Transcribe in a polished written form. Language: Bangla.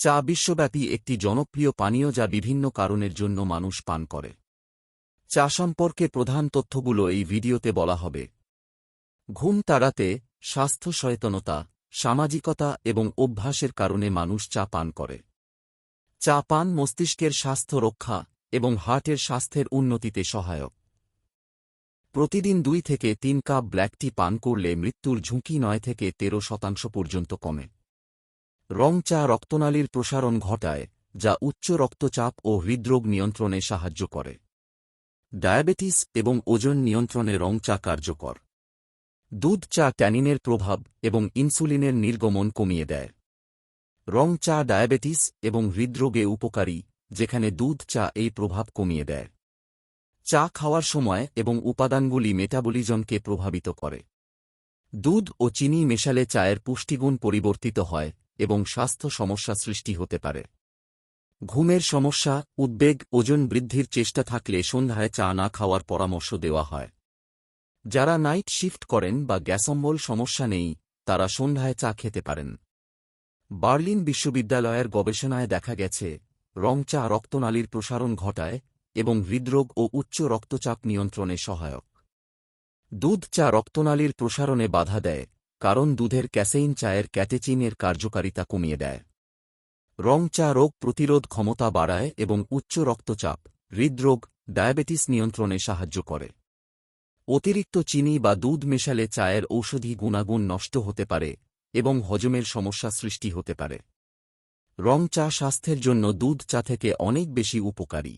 চা বিশ্বব্যাপী একটি জনপ্রিয় পানীয় যা বিভিন্ন কারণের জন্য মানুষ পান করে। চা সম্পর্কে প্রধান তথ্যগুলো এই ভিডিওতে বলা হবে। ঘুম তাড়াতে, স্বাস্থ্য সচেতনতা, সামাজিকতা এবং অভ্যাসের কারণে মানুষ চা পান করে। চা পান মস্তিষ্কের স্বাস্থ্য রক্ষা এবং হার্টের স্বাস্থ্যের উন্নতিতে সহায়ক। প্রতিদিন 2 থেকে 3 কাপ ব্ল্যাক টি পান করলে মৃত্যুর ঝুঁকি 9 থেকে 13% পর্যন্ত কমে। রং চা রক্তনালীর প্রসারণ ঘটায়, যা উচ্চ রক্তচাপ ও হৃদরোগ নিয়ন্ত্রণে সাহায্য করে। ডায়াবেটিস এবং ওজন নিয়ন্ত্রণে রং চা কার্যকর। দুধ চা ট্যানিনের প্রভাব এবং ইনসুলিনের নির্গমন কমিয়ে দেয়। রং চা ডায়াবেটিস এবং হৃদরোগে উপকারী, যেখানে দুধ চা এই প্রভাব কমিয়ে দেয়। চা খাওয়ার সময় এবং উপাদানগুলি মেটাবলিজমকে প্রভাবিত করে। দুধ ও চিনি মেশালে চায়ের পুষ্টিগুণ পরিবর্তিত হয় এবং স্বাস্থ্য সমস্যা সৃষ্টি হতে পারে। ঘুমের সমস্যা, উদ্বেগ, ওজন বৃদ্ধির চেষ্টা থাকলে সন্ধ্যায় চা না খাওয়ার পরামর্শ দেওয়া হয়। যারা নাইট শিফট করেন বা গ্যাসঅম্বল সমস্যা নেই, তারা সন্ধ্যায় চা খেতে পারেন। বার্লিন বিশ্ববিদ্যালয়ের গবেষণায় দেখা গেছে, রং চা রক্তনালীর প্রসারণ ঘটায় এবং হৃদরোগ ও উচ্চ রক্তচাপ নিয়ন্ত্রণে সহায়ক। দুধ চা রক্তনালীর প্রসারণে বাধা দেয়, কারণ দুধের ক্যাসেইন চায়ের ক্যাটেচিনের কার্যকারিতা কমিয়ে দেয়। রং চা রোগ প্রতিরোধ ক্ষমতা বাড়ায় এবং উচ্চ রক্তচাপ, হৃদরোগ, ডায়াবেটিস নিয়ন্ত্রণে সাহায্য করে। অতিরিক্ত চিনি বা দুধ মেশালে চায়ের ঔষধি গুণাগুণ নষ্ট হতে পারে এবং হজমের সমস্যা সৃষ্টি হতে পারে। রং চা স্বাস্থ্যের জন্য দুধ চা থেকে অনেক বেশি উপকারী।